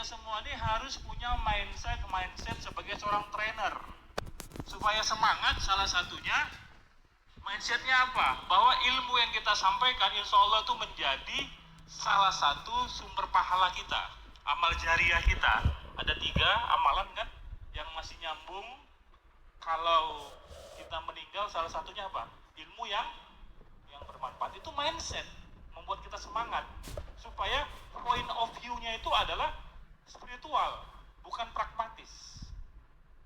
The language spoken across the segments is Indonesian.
semua ini harus punya mindset sebagai seorang trainer. Supaya semangat, salah satunya mindsetnya apa? Bahwa ilmu yang kita sampaikan insya Allah itu menjadi salah satu sumber pahala kita. Amal jariah kita. Ada 3 amalan kan yang masih nyambung. Kalau kita meninggal, salah satunya apa? Ilmu yang bermanfaat. Itu mindset, membuat kita semangat. Supaya point of view-nya itu adalah spiritual, bukan pragmatis.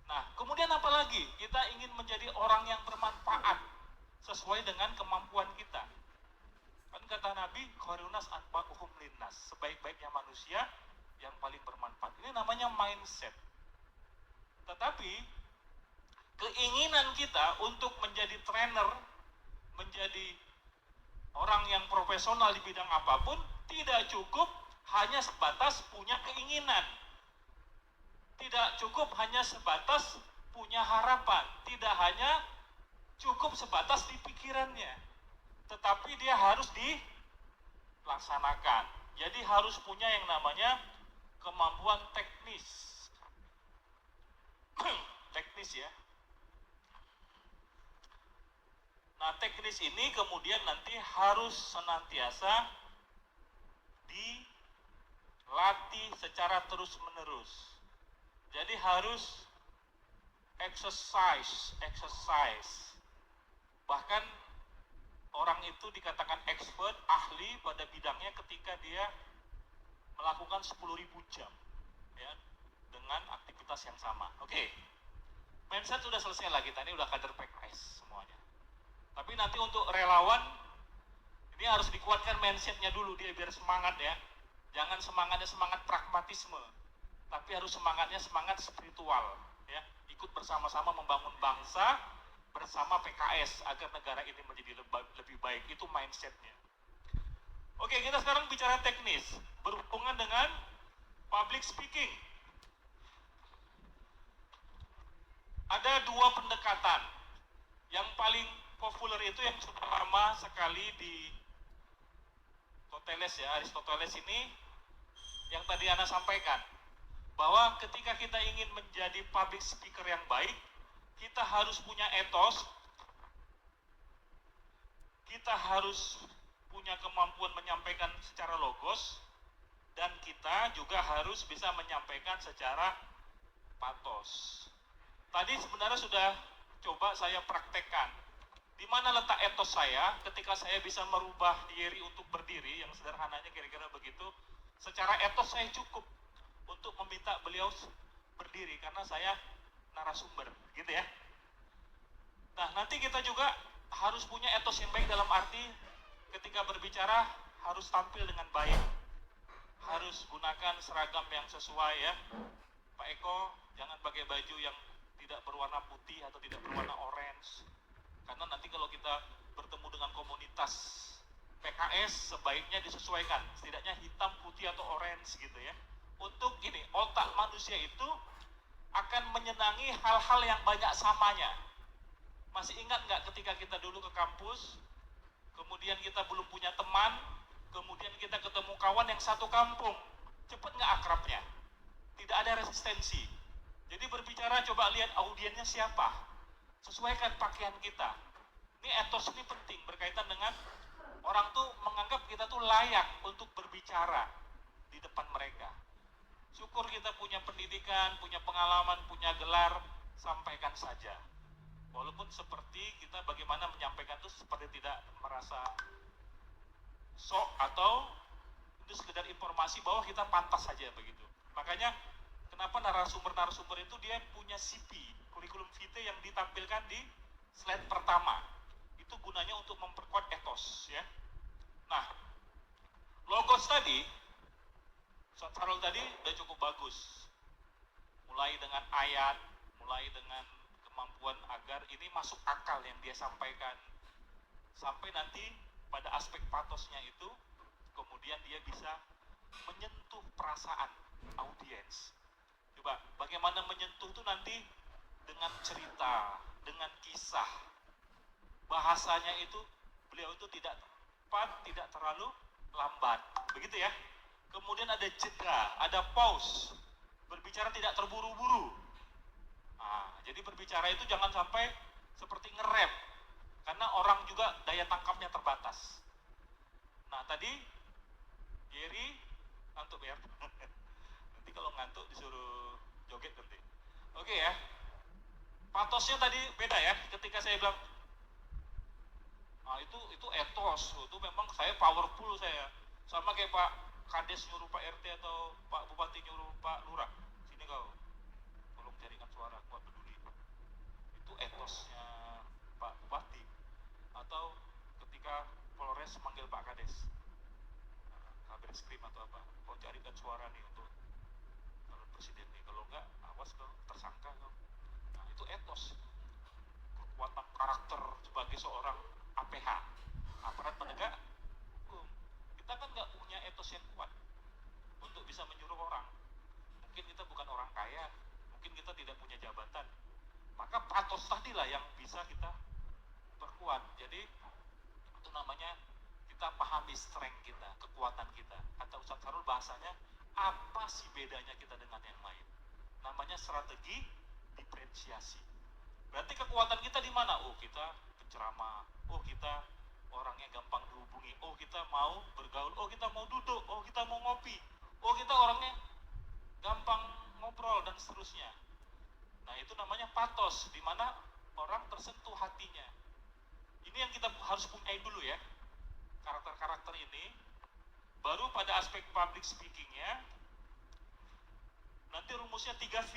Nah, kemudian apa lagi? Kita ingin menjadi orang yang bermanfaat sesuai dengan kemampuan kita. Kan kata Nabi, khairunas anfa'uhum linnas, sebaik-baiknya manusia yang paling bermanfaat. Ini namanya mindset. Tetapi keinginan kita untuk menjadi trainer, menjadi orang yang profesional di bidang apapun tidak cukup hanya sebatas punya keinginan. Tidak cukup hanya sebatas punya harapan, tidak hanya cukup sebatas di pikirannya, tetapi dia harus dilaksanakan. Jadi harus punya yang namanya kemampuan teknis. Teknis ya. Nah, teknis ini kemudian nanti harus senantiasa dilatih secara terus-menerus. Jadi harus exercise. Bahkan orang itu dikatakan expert, ahli pada bidangnya ketika dia melakukan 10.000 jam ya, dengan aktivitas yang sama. Oke. Mindset sudah selesai lah kita, ini udah kader PKS semuanya. Tapi nanti untuk relawan ini harus dikuatkan mindsetnya dulu dia biar semangat ya. Jangan semangatnya semangat pragmatisme, tapi harus semangatnya semangat spiritual ya. Ikut bersama-sama membangun bangsa bersama PKS agar negara ini menjadi lebih baik. Itu mindsetnya. Oke, kita sekarang bicara teknis berhubungan dengan public speaking. Ada 2 pendekatan. Yang paling populer itu yang sudah lama sekali di Aristoteles ini yang tadi Ana sampaikan, bahwa ketika kita ingin menjadi public speaker yang baik, kita harus punya etos, kita harus punya kemampuan menyampaikan secara logos, dan kita juga harus bisa menyampaikan secara patos. Tadi sebenarnya sudah coba saya praktekkan. Di mana letak etos saya ketika saya bisa merubah diri untuk berdiri, yang sederhananya kira-kira begitu. Secara etos saya cukup untuk meminta beliau berdiri karena saya narasumber, gitu ya. Nah, nanti kita juga harus punya etos yang baik dalam arti ketika berbicara harus tampil dengan baik. Harus gunakan seragam yang sesuai ya. Pak Eko, jangan pakai baju yang tidak berwarna putih atau tidak berwarna orange. Karena nanti kalau kita bertemu dengan komunitas PKS sebaiknya disesuaikan, setidaknya hitam, putih atau orange gitu ya. Untuk gini, otak manusia itu akan menyenangi hal-hal yang banyak samanya. Masih ingat nggak ketika kita dulu ke kampus, kemudian kita belum punya teman, kemudian kita ketemu kawan yang satu kampung, cepet nggak akrabnya? Tidak ada resistensi. Jadi berbicara coba lihat audiennya siapa, sesuaikan pakaian kita. Ini etos ini penting berkaitan dengan orang tuh menganggap kita tuh layak untuk berbicara di depan mereka. Syukur kita punya pendidikan, punya pengalaman, punya gelar, sampaikan saja. Walaupun seperti kita bagaimana menyampaikan itu seperti tidak merasa sok atau itu sekedar informasi bahwa kita pantas saja begitu. Makanya kenapa narasumber itu dia punya CV, kurikulum vitae yang ditampilkan di slide pertama. Itu gunanya untuk memperkuat etos ya. Nah, logos tadi, Sarul tadi udah cukup bagus. Mulai dengan ayat, mulai dengan kemampuan agar ini masuk akal yang dia sampaikan. Sampai nanti pada aspek patosnya itu, kemudian dia bisa menyentuh perasaan audiens. Coba, bagaimana menyentuh itu nanti dengan cerita, dengan kisah. Bahasanya itu, beliau itu tidak cepat, tidak terlalu lambat. Begitu ya. Kemudian ada jeda, ada pause. Berbicara tidak terburu-buru. Nah, jadi berbicara itu jangan sampai seperti ngerem, karena orang juga daya tangkapnya terbatas. Nah, tadi Gary ngantuk ya. Nanti kalau ngantuk disuruh joget nanti. Oke ya. Patosnya tadi beda ya. Ketika saya bilang, nah itu etos, itu memang saya powerful saya. Sama kayak Pak Kades nyuruh Pak RT atau Pak Bupati nyuruh Pak Lurah, sini kau, tolong carikan suara kuat peduli. Itu etosnya Pak Bupati. Atau ketika Polres manggil Pak Kades, kabar skrim atau apa, kau carikan suara nih untuk calon presiden nih, kalau enggak awas kau tersangka kau. Nah itu etos, kekuatan karakter sebagai seorang APH, aparat penegak hukum. Kita kan nggak punya etos yang kuat untuk bisa menyuruh orang. Mungkin kita bukan orang kaya, mungkin kita tidak punya jabatan, maka patos tadilah yang bisa kita perkuat. Jadi itu namanya kita pahami strength kita, kekuatan kita. Kata Ustadz Sarul bahasanya, apa sih bedanya kita dengan yang lain? Namanya strategi diferensiasi. Berarti kekuatan kita di mana? Oh, kita penceramah. Oh, kita orangnya gampang dihubungi. Oh, kita mau bergaul. Oh, kita mau duduk. Oh, kita mau ngopi. Oh, kita orangnya gampang ngobrol dan seterusnya. Nah, itu namanya patos, di mana orang tersentuh hatinya. Ini yang kita harus punyai dulu ya, karakter-karakter ini. Baru pada aspek public speakingnya, nanti rumusnya 3V.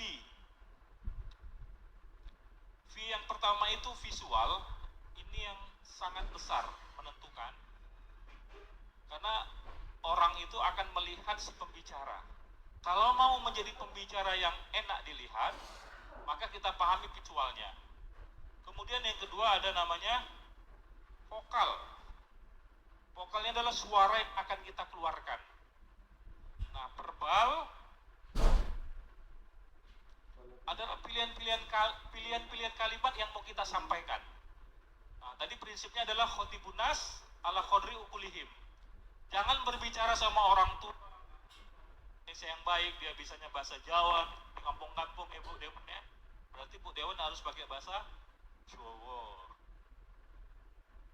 V yang pertama itu visual, ini yang sangat besar menentukan, karena orang itu akan melihat si pembicara. Kalau mau menjadi pembicara yang enak dilihat, maka kita pahami visualnya. Kemudian yang kedua ada namanya vokal. Vokalnya adalah suara yang akan kita keluarkan. Nah, verbal adalah pilihan-pilihan kalimat yang mau kita sampaikan. Nah, tadi prinsipnya adalah khotibunas ala khodri ukulihim. Jangan berbicara sama orang tua Indonesia yang baik, dia bisanya bahasa Jawa, di kampung-kampung Ibu Dewan ya. Berarti Bu Dewan harus pakai bahasa Jawa.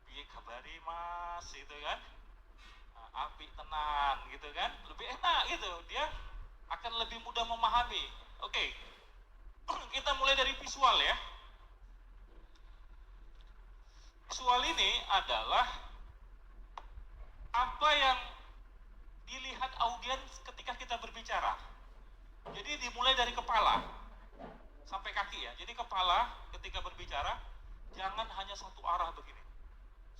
Piye kabari Mas, gitu kan? Nah, api tenan, gitu kan? Lebih enak gitu, dia akan lebih mudah memahami. Oke, kita mulai dari visual ya. Visual ini adalah apa yang dilihat audiens ketika kita berbicara. Jadi dimulai dari kepala sampai kaki ya. Jadi kepala ketika berbicara jangan hanya satu arah begini.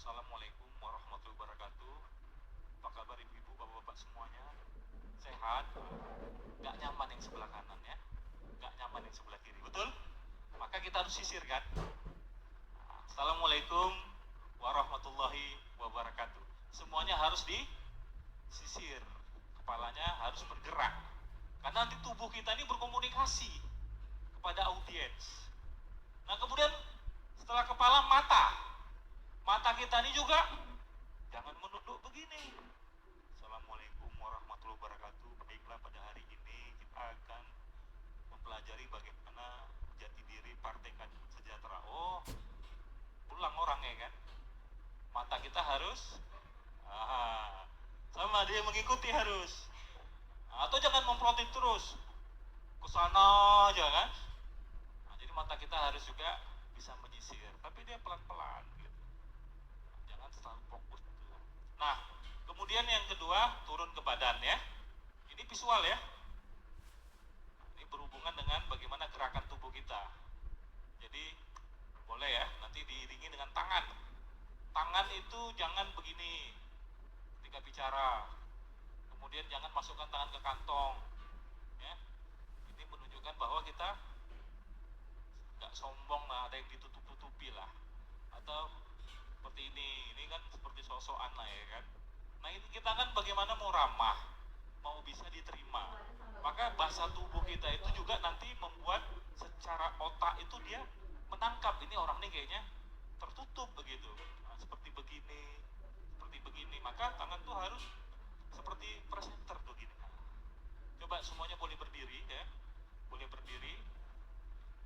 Assalamualaikum warahmatullahi wabarakatuh. Apa kabar ibu-ibu, bapak-bapak semuanya? Sehat? Gak nyaman yang sebelah kanan ya, gak nyaman yang sebelah kiri, betul? Maka kita harus sisirkan. Assalamualaikum warahmatullahi wabarakatuh. Semuanya harus disisir, kepalanya harus bergerak, karena nanti tubuh kita ini berkomunikasi kepada audiens. Nah kemudian setelah kepala, mata kita ini juga jangan menunduk begini. Assalamualaikum warahmatullahi wabarakatuh. Baiklah, pada hari ini kita akan mempelajari bagaimana jati diri Partai Keadilan Sejahtera. Oh, pulang orangnya kan. Mata kita harus sama dia mengikuti harus. Atau jangan memprotek terus ke sana aja kan. Nah, jadi mata kita harus juga bisa menyisir, tapi dia pelan-pelan gitu. Jangan selalu fokus gitu. Nah, kemudian yang kedua, turun ke badan ya. Ini visual ya. Ini berhubungan dengan bagaimana gerakan tubuh kita. Jadi boleh ya, nanti diiringi dengan tangan. Tangan itu jangan begini ketika bicara. Kemudian jangan masukkan tangan ke kantong ya. Ini menunjukkan bahwa kita nggak sombong lah, ada yang ditutup-tutupi lah. Atau seperti ini kan seperti sosokan lah ya kan. Nah ini kita kan bagaimana mau ramah, mau bisa diterima. Maka bahasa tubuh kita itu juga nanti membuat secara otak itu dia menangkap ini orang nih kayaknya tertutup begitu. Nah, seperti begini. Maka tangan tuh harus seperti presenter begini. Coba semuanya boleh berdiri ya. Boleh berdiri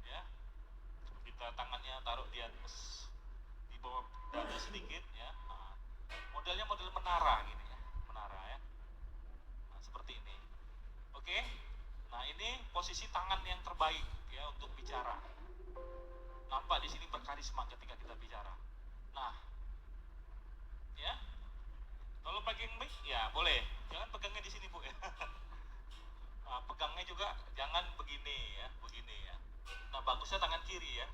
ya. Kita tangannya taruh di atas, di bawah dada sedikit ya. Nah, modelnya model menara gini ya. Menara ya. Nah, seperti ini. Oke. Nah, ini posisi tangan yang terbaik ya untuk bicara. Nampak di sini berkarisma ketika kita bicara. Nah, ya. Kalau pegang mic ya boleh. Jangan pegangnya di sini, Bu ya. Nah, pegangnya juga jangan begini ya, begini ya. Nah, bagusnya tangan kiri ya.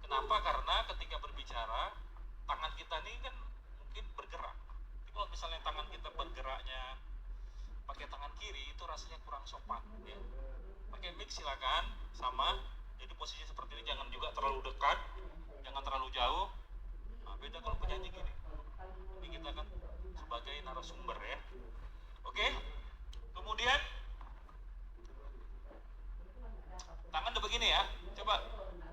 Kenapa? Karena ketika berbicara, tangan kita ini kan mungkin bergerak. Tapi kalau misalnya tangan kita bergeraknya pakai tangan kiri, itu rasanya kurang sopan ya. Pakai mic silakan, sama. Jadi posisinya seperti ini, jangan juga terlalu dekat, jangan terlalu jauh. Nah, beda kalau penyanyi gini. Ini kita kan sebagai narasumber ya. Oke. Kemudian tangan udah begini ya. Coba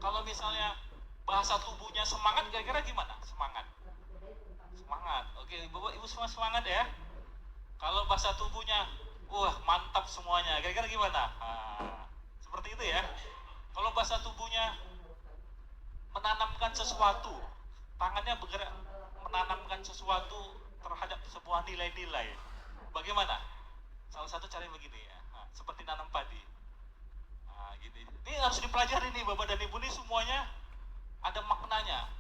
kalau misalnya bahasa tubuhnya semangat, kira-kira gimana? Semangat. Semangat. Oke, Bapak Ibu semua semangat ya. Kalau bahasa tubuhnya, wah mantap semuanya. Kira-kira gimana? Nah, seperti itu ya. Kalau bahasa tubuhnya menanamkan sesuatu, tangannya bergerak menanamkan sesuatu terhadap sebuah nilai-nilai. Bagaimana? Salah satu cara begini ya. Nah, seperti nanam padi. Nah, gini. Ini harus dipelajari nih Bapak dan Ibu, nih semuanya ada maknanya.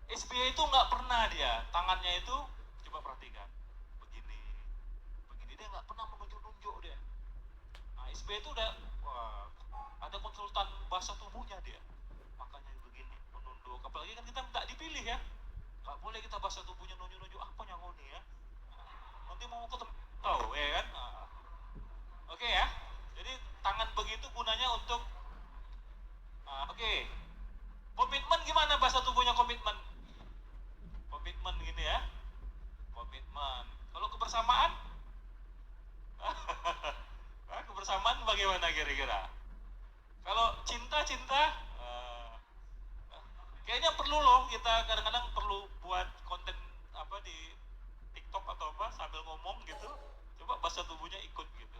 SBY itu nggak pernah dia tangannya itu, coba perhatikan, begini, begini, dia nggak pernah menunjuk-nunjuk dia. Nah, SBY itu udah, wah, ada konsultan bahasa tubuhnya dia, makanya begini, menunduk. Apalagi kan kita nggak dipilih ya, nggak boleh kita bahasa tubuhnya nunjuk-nunjuk apa nyangoni ya. Nanti mau ketemu, tahu ya kan? Nah, oke ya. Jadi tangan begitu gunanya untuk, oke. Komitmen gimana bahasa tubuhnya komitmen? Komitmen gini ya. Komitmen. Kalau kebersamaan? Kebersamaan bagaimana kira-kira? Kalau cinta-cinta, kayaknya perlu loh, kita kadang-kadang perlu buat konten apa di TikTok atau apa sambil ngomong gitu. Coba bahasa tubuhnya ikut gitu.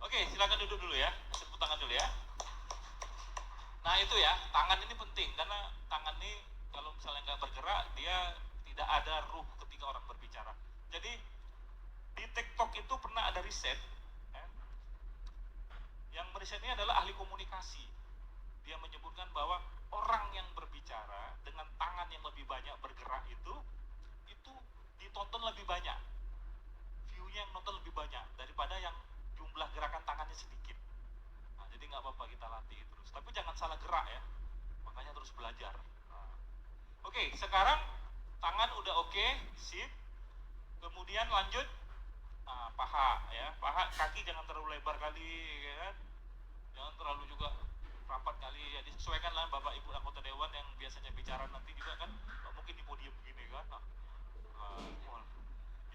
Oke, silakan duduk dulu ya. Tepuk tangan dulu ya. Nah itu ya, tangan ini penting karena tangan ini kalau misalnya nggak bergerak, dia tidak ada ruh ketika orang berbicara. Jadi di TikTok itu pernah ada riset, ya. Yang meriset ini adalah ahli komunikasi. Dia menyebutkan bahwa orang yang berbicara dengan tangan yang lebih banyak bergerak itu ditonton lebih banyak, view-nya yang nonton lebih banyak daripada yang jumlah gerakan tangannya sedikit. Nah, jadi nggak apa-apa kita latih terus, tapi jangan salah gerak ya, makanya terus belajar. Nah, oke, sekarang tangan udah oke, sip. Kemudian lanjut, paha ya, paha, kaki jangan terlalu lebar kali ya kan, jangan terlalu juga rapat kali ya, disesuaikan lah Bapak Ibu anggota dewan yang biasanya bicara nanti juga kan, mungkin di podium begini kan.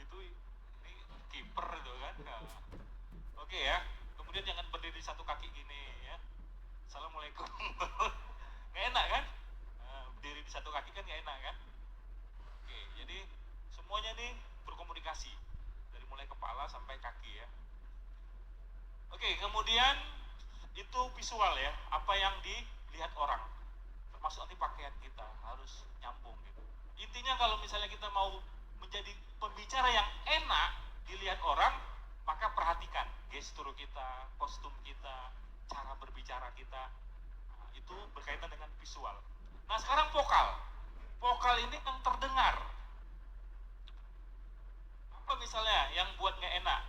Itu ini kiper itu kan. Oke ya. Kemudian jangan berdiri satu kaki gini ya. Assalamualaikum. Nggak enak kan? Berdiri di satu kaki kan nggak enak kan? Oke, jadi semuanya nih berkomunikasi dari mulai kepala sampai kaki ya. Oke, kemudian itu visual ya, apa yang dilihat orang, termasuk nanti pakaian kita harus nyambung gitu. Intinya kalau misalnya kita mau menjadi pembicara yang enak dilihat orang, maka perhatikan gestur kita, kostum kita, cara berbicara kita. Nah, itu berkaitan dengan visual. Nah sekarang vokal. Vokal ini yang terdengar. Apa misalnya yang buat nggak enak?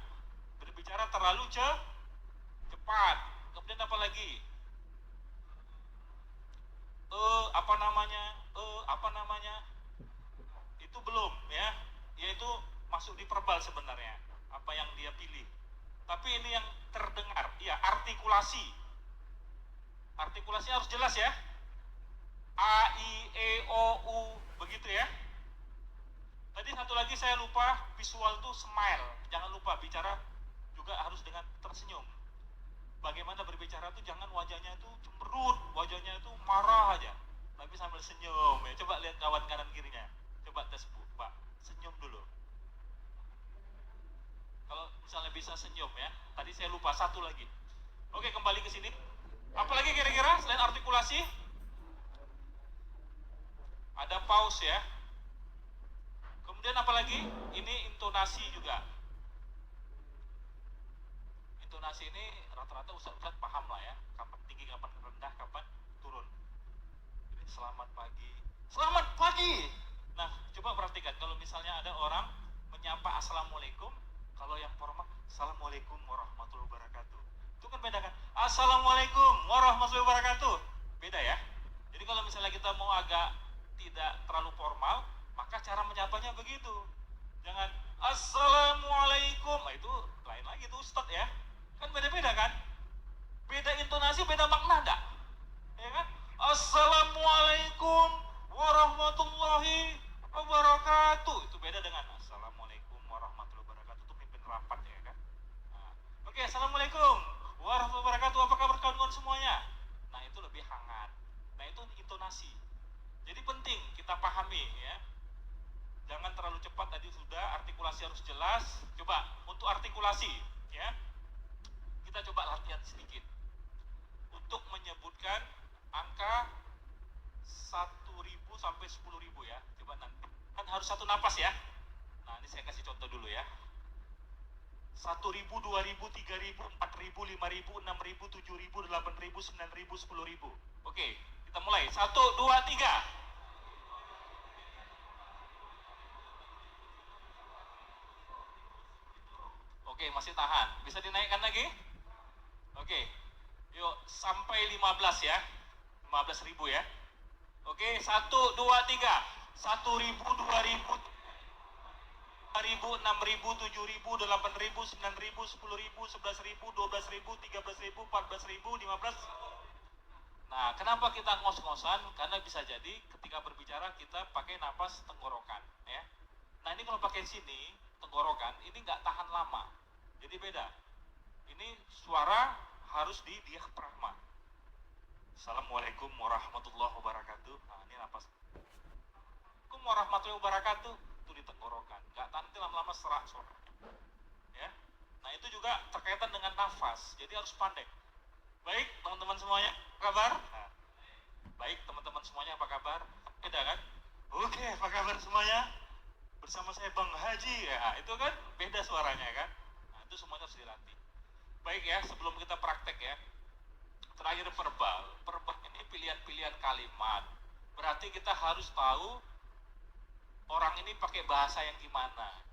Berbicara terlalu cepat. Kemudian apa lagi? Apa namanya? Itu belum ya. Yaitu masuk di verbal sebenarnya. Apa yang dia pilih. Tapi ini yang terdengar. Iya, artikulasi. Artikulasi harus jelas ya. A, I, E, O, U, begitu ya. Tadi satu lagi saya lupa, visual itu smile. Jangan lupa bicara juga harus dengan tersenyum. Bagaimana berbicara tuh jangan wajahnya itu cemberut, wajahnya itu marah aja, tapi sambil senyum ya. Coba lihat kawan kanan kirinya. Coba tes Bu, Pak, senyum dulu. Kalau misalnya bisa senyum ya. Tadi saya lupa satu lagi. Oke, kembali ke sini. Apalagi kira-kira selain artikulasi? Ada pause ya. Kemudian apalagi? Ini intonasi juga. Intonasi ini rata-rata ustaz-ustaz paham lah ya. Kapan tinggi, kapan rendah, kapan turun. Jadi selamat pagi. Selamat pagi. Nah, coba perhatikan kalau misalnya ada orang menyapa assalamualaikum, kalau yang formal assalamualaikum warahmatullahi wabarakatuh. Itu kan beda kan? Assalamualaikum warahmatullahi wabarakatuh. Beda ya. Jadi kalau misalnya kita mau agak tidak terlalu formal, maka cara menyapanya begitu. Jangan assalamualaikum. Nah, itu lain lagi tuh Ustaz ya. Kan beda-beda kan? Beda intonasi, beda makna enggak? Ya kan? Assalamualaikum warahmatullahi wabarakatuh. Itu beda dengan assalamualaikum warahmatullahi wabarakatuh. Itu pimpin rapat ya kan? Nah, oke, assalamualaikum warahmatullahi wabarakatuh. Apa kabar kawan-kawan semuanya? Nah, itu lebih hangat. Nah, itu intonasi. Jadi penting kita pahami ya. Jangan terlalu cepat, tadi sudah, artikulasi harus jelas. Coba untuk artikulasi ya. Kita coba latihan sedikit untuk menyebutkan angka 1.000 sampai 10.000 ya. Coba nanti kan harus satu napas ya. Nah, ini saya kasih contoh dulu ya. 1.000, 2.000, 3.000, 4.000, 5.000, 6.000, 7.000, 8.000, 9.000, 10.000. Oke, kita mulai. 1, 2, 3. Oke, masih tahan. Bisa dinaikkan lagi? Oke. Yuk, sampai 15 ya. 15.000 ya. Oke, 1, 2, 3. 1.000, 2.000, 5.000, 6.000, 7.000, 8.000, 9.000, 10.000, 11.000, 12.000, 13.000, 14.000, 15. Nah, kenapa kita ngos-ngosan? Karena bisa jadi ketika berbicara kita pakai napas tenggorokan ya. Nah, ini kalau pakai sini tenggorokan ini nggak tahan lama. Jadi beda. Ini suara harus di diafragma. Assalamualaikum warahmatullahi wabarakatuh. Nah, ini napas. Assalamualaikum warahmatullahi wabarakatuh. Itu di tenggorokan. Nggak nanti lama-lama serak suara. Ya. Nah, itu juga terkaitan dengan nafas. Jadi harus pandai. Baik, teman-teman semuanya, apa kabar? Nah, baik, teman-teman semuanya, apa kabar? Beda kan? Oke, apa kabar semuanya? Bersama saya Bang Haji ya. Itu kan beda suaranya kan? Nah, itu semuanya harus dilatih. Baik ya, sebelum kita praktek ya. Terakhir verbal. Verbal ini pilihan-pilihan kalimat. Berarti kita harus tahu orang ini pakai bahasa yang gimana.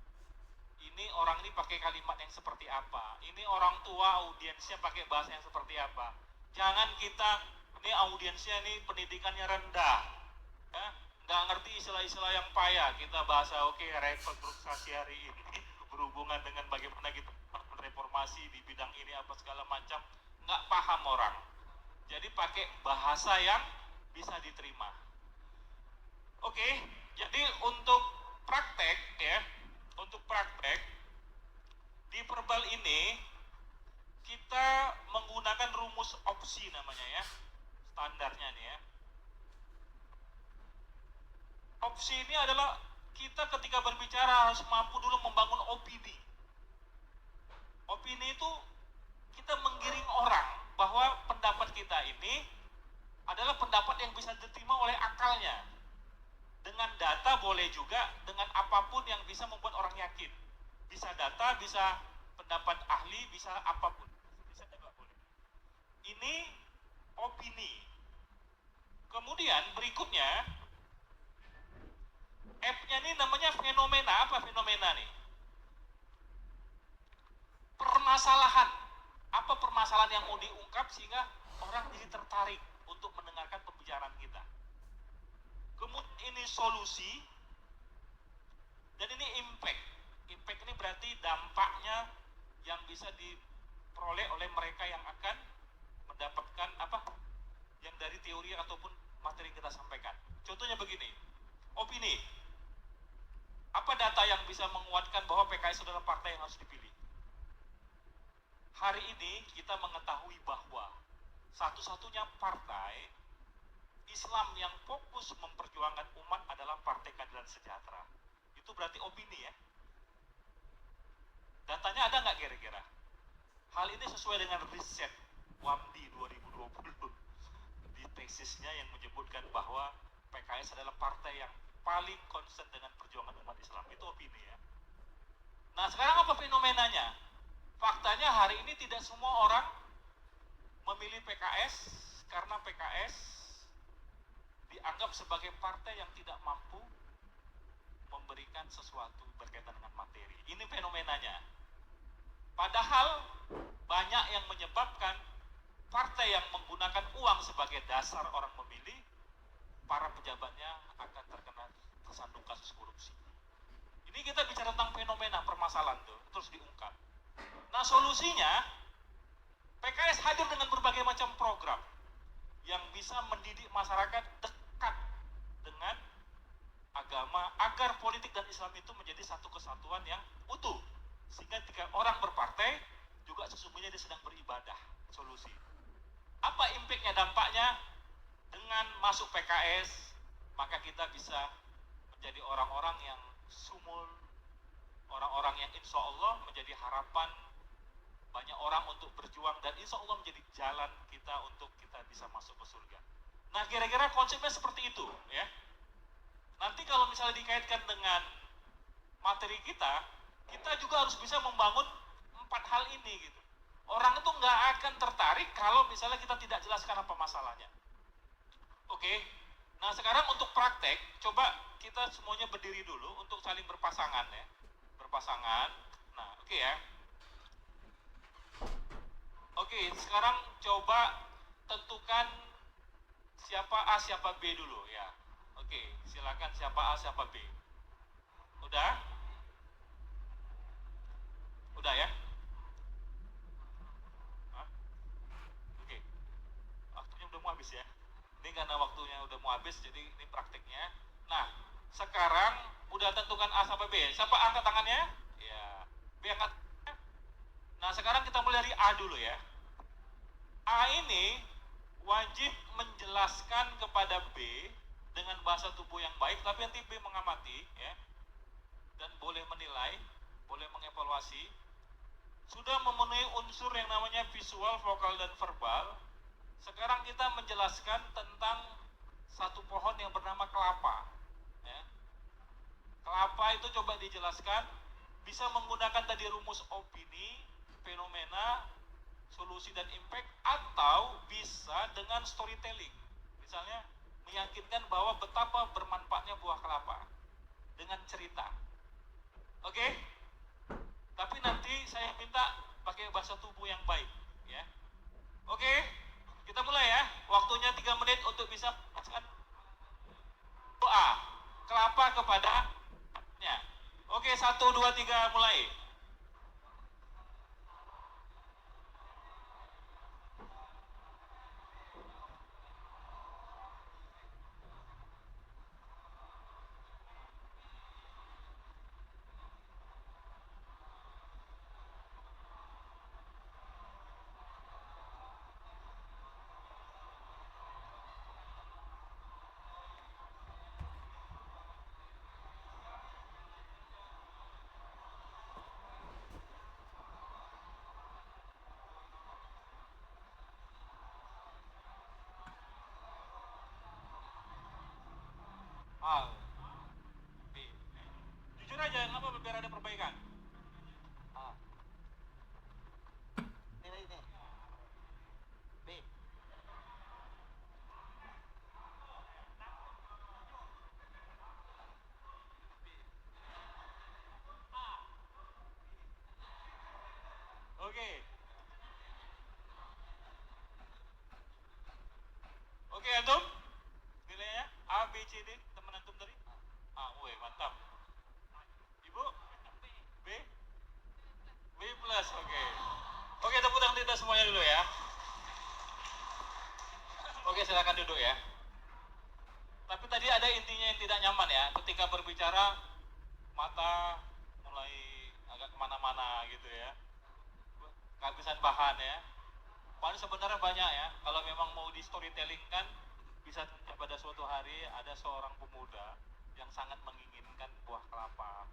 Ini orang ini pakai kalimat yang seperti apa. Ini orang tua audiensnya pakai bahasa yang seperti apa. Jangan kita, ini audiensnya ini pendidikannya rendah. Ya, nggak ngerti istilah-istilah yang payah. Kita bahasa oke, rekonstruksi hari ini berhubungan dengan bagaimana kita reformasi di bidang ini apa segala macam. Nggak paham orang. Jadi pakai bahasa yang bisa diterima. Oke, jadi untuk praktek ya, untuk praktek di verbal ini kita menggunakan rumus opsi namanya ya, standarnya nih ya. Opsi ini adalah kita ketika berbicara harus mampu dulu membangun opini. Opini itu kita menggiring orang bahwa pendapat kita ini adalah pendapat yang bisa diterima oleh akalnya. Dengan data boleh juga, dengan apapun yang bisa membuat orang yakin. Bisa data, bisa pendapat ahli, bisa apapun. Bisa juga boleh. Ini opini. Kemudian berikutnya, F-nya ini namanya fenomena. Apa fenomena nih? Permasalahan. Apa permasalahan yang mau diungkap sehingga orang jadi tertarik untuk mendengarkan pembicaraan kita. Kemudian ini solusi, dan ini impact. Impact ini berarti dampaknya yang bisa diperoleh oleh mereka yang akan mendapatkan apa yang dari teori ataupun materi yang kita sampaikan. Contohnya begini, opini. Apa data yang bisa menguatkan bahwa PKS adalah partai yang harus dipilih? Hari ini kita mengetahui bahwa satu-satunya partai Islam yang fokus memperjuangkan umat adalah Partai Keadilan Sejahtera. Itu berarti opini ya. Datanya ada nggak kira-kira? Hal ini sesuai dengan riset. paling concern dengan perjuangan umat Islam. Itu opini ya. Nah sekarang apa fenomenanya? Faktanya hari ini tidak semua orang memilih PKS karena PKS dianggap sebagai partai yang tidak mampu memberikan sesuatu berkaitan dengan materi. Ini fenomenanya. Padahal banyak yang menyebabkan partai yang menggunakan uang sebagai dasar orang memilih, para pejabatnya akan terkena tersandung kasus korupsi. Ini kita bicara tentang fenomena permasalahan tuh, terus diungkap. Nah solusinya, PKS hadir dengan berbagai macam program yang bisa mendidik masyarakat dekat dengan agama agar politik dan Islam itu menjadi satu kesatuan yang utuh. Sehingga ketika orang berpartai juga sesungguhnya dia sedang beribadah. Solusi. Apa impactnya, dampaknya? Dengan masuk PKS, maka kita bisa menjadi orang-orang yang sumul, orang-orang yang insya Allah menjadi harapan banyak orang untuk berjuang, dan insya Allah menjadi jalan kita untuk kita bisa masuk ke surga. Nah kira-kira konsepnya seperti itu ya. Nanti kalau misalnya dikaitkan dengan materi kita juga harus bisa membangun 4 hal ini gitu. Orang itu nggak akan tertarik kalau misalnya kita tidak jelaskan apa masalahnya. Oke, nah sekarang untuk praktek, coba kita semuanya berdiri dulu untuk saling berpasangan ya. Berpasangan, nah oke ya. Oke, sekarang coba tentukan siapa A, siapa B dulu ya. Oke, silakan siapa A, siapa B. Udah? Udah ya? Hah? Oke, waktunya udah mau habis ya. Ini karena waktunya udah mau habis, jadi ini prakteknya. Nah, sekarang udah tentukan A sampai B. Siapa angkat tangannya? Ya. B angkat. Nah, sekarang kita mulai dari A dulu ya. A ini wajib menjelaskan kepada B dengan bahasa tubuh yang baik, tapi nanti B mengamati ya. Dan boleh menilai, boleh mengevaluasi. Sudah memenuhi unsur yang namanya visual, vokal, dan verbal. Sekarang kita menjelaskan tentang satu pohon yang bernama kelapa ya. Kelapa itu coba dijelaskan, bisa menggunakan tadi rumus opini, fenomena, solusi, dan impact, atau bisa dengan storytelling. Misalnya meyakinkan bahwa betapa bermanfaatnya buah kelapa dengan cerita. Oke? Tapi nanti saya minta pakai bahasa tubuh yang baik ya. Oke? Kita mulai ya. Waktunya 3 menit untuk bisa menjelaskan doa kelapa kepadanya. Oke, 1, 2, 3 mulai. A, B. Jujur aja, kenapa biar ada perbaikan? A. Ini. B. Oke. Oke, antum? Nilainya A, B, C, D. Teman antum tadi? A, woi, mantap. Ibu? B? B plus, oke. Oke, tepuk tangan kita semuanya dulu ya. Oke, silakan duduk ya. Tapi tadi ada intinya yang tidak nyaman ya. Ketika berbicara, mata mulai agak kemana-mana gitu ya. Kehabisan bahan ya. Padahal sebenarnya banyak ya. Kalau memang mau di storytelling kan, bisa pada suatu hari ada seorang pemuda yang sangat menginginkan buah kelapa.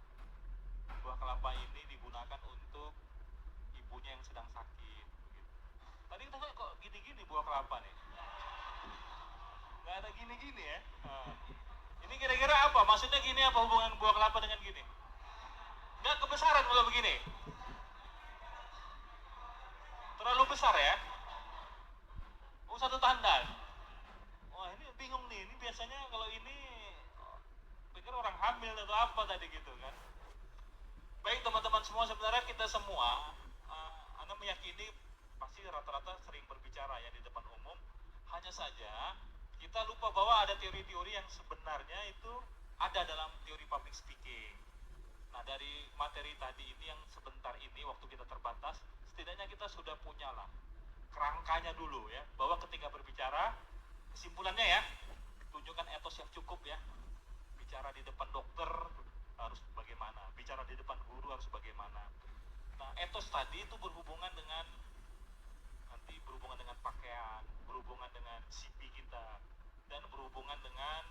Buah kelapa ini digunakan untuk ibunya yang sedang sakit. Begitu. Tadi kita kok gini-gini buah kelapa nih. Nggak ada gini-gini ya. Nah, Ini kira-kira apa? Maksudnya gini apa hubungan buah kelapa dengan gini? Nggak kebesaran kalau begini. Terlalu besar ya? Oh, satu tanda. Wah, ini bingung nih. Ini biasanya kalau ini pikir orang hamil atau apa tadi gitu kan. Baik teman-teman semua, sebenarnya kita semua Anda meyakini pasti rata-rata sering berbicara ya di depan umum. Hanya saja kita lupa bahwa ada teori-teori yang sebenarnya itu ada dalam teori public speaking. Nah, dari materi tadi ini yang sebentar ini waktu kita terbatas, setidaknya kita sudah punya lah kerangkanya dulu ya, bahwa ketika berbicara, kesimpulannya ya, tunjukkan etos yang cukup ya. Bicara di depan dokter harus bagaimana, bicara di depan guru harus bagaimana. Nah, etos tadi itu berhubungan dengan nanti berhubungan dengan pakaian, berhubungan dengan CV kita, dan berhubungan dengan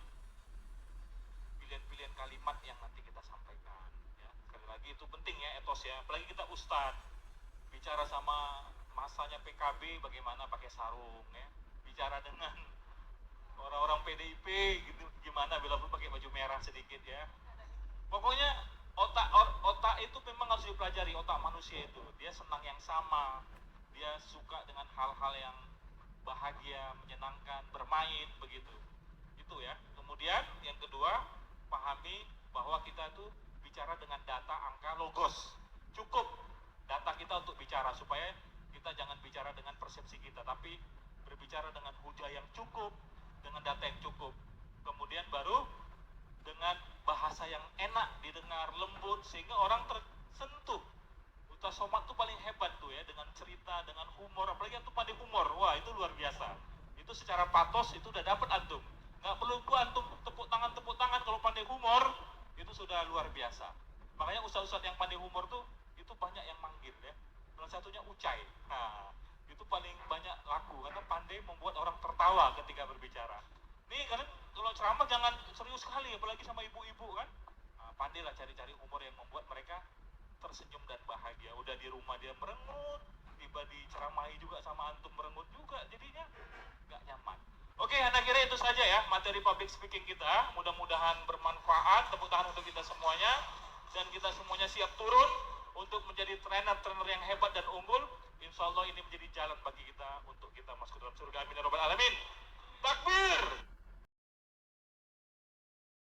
pilihan-pilihan kalimat yang nanti kita sampaikan ya. Sekali lagi itu penting ya etos ya, apalagi kita ustadz bicara sama masanya PKB bagaimana pakai sarung ya, bicara dengan orang-orang PDIP gitu gimana bila pun pakai baju merah sedikit ya. Pokoknya otak itu memang harus dipelajari, otak manusia itu dia senang yang sama, dia suka dengan hal-hal yang bahagia, menyenangkan, bermain begitu. Itu ya. Kemudian yang kedua, pahami bahwa kita tuh bicara dengan data, angka, logos. Cukup data kita untuk bicara, supaya kita jangan bicara dengan persepsi kita, tapi berbicara dengan hujah yang cukup, dengan data yang cukup. Kemudian baru dengan bahasa yang enak didengar, lembut, sehingga orang tersentuh. Ustaz Somad tuh paling hebat tuh ya, dengan cerita, dengan humor, apalagi itu pandai humor. Wah, itu luar biasa. Itu secara patos itu udah dapat antum. Nggak perlu antum tepuk tangan kalau pandai humor, itu sudah luar biasa. Makanya ustaz-ustaz yang pandai humor tuh itu banyak yang manggil ya. Salah satunya Ucai. Nah, itu paling banyak laku karena pandai membuat orang tertawa ketika berbicara. Nih kalian kalau ceramah jangan serius sekali, apalagi sama ibu-ibu kan. Nah, pandailah cari-cari humor yang membuat mereka tersenyum dan bahagia. Udah di rumah dia merengut, tiba diceramahi juga sama antum merengut juga, jadinya nggak nyaman. Oke, Anda kira itu saja ya materi public speaking kita. Mudah-mudahan bermanfaat. Tepuk tangan untuk kita semuanya, dan kita semuanya siap turun untuk menjadi trainer-trainer yang hebat dan unggul. Insya Allah ini menjadi jalan bagi kita untuk kita masuk ke dalam surga. Amin ya rabbal alamin. Takbir.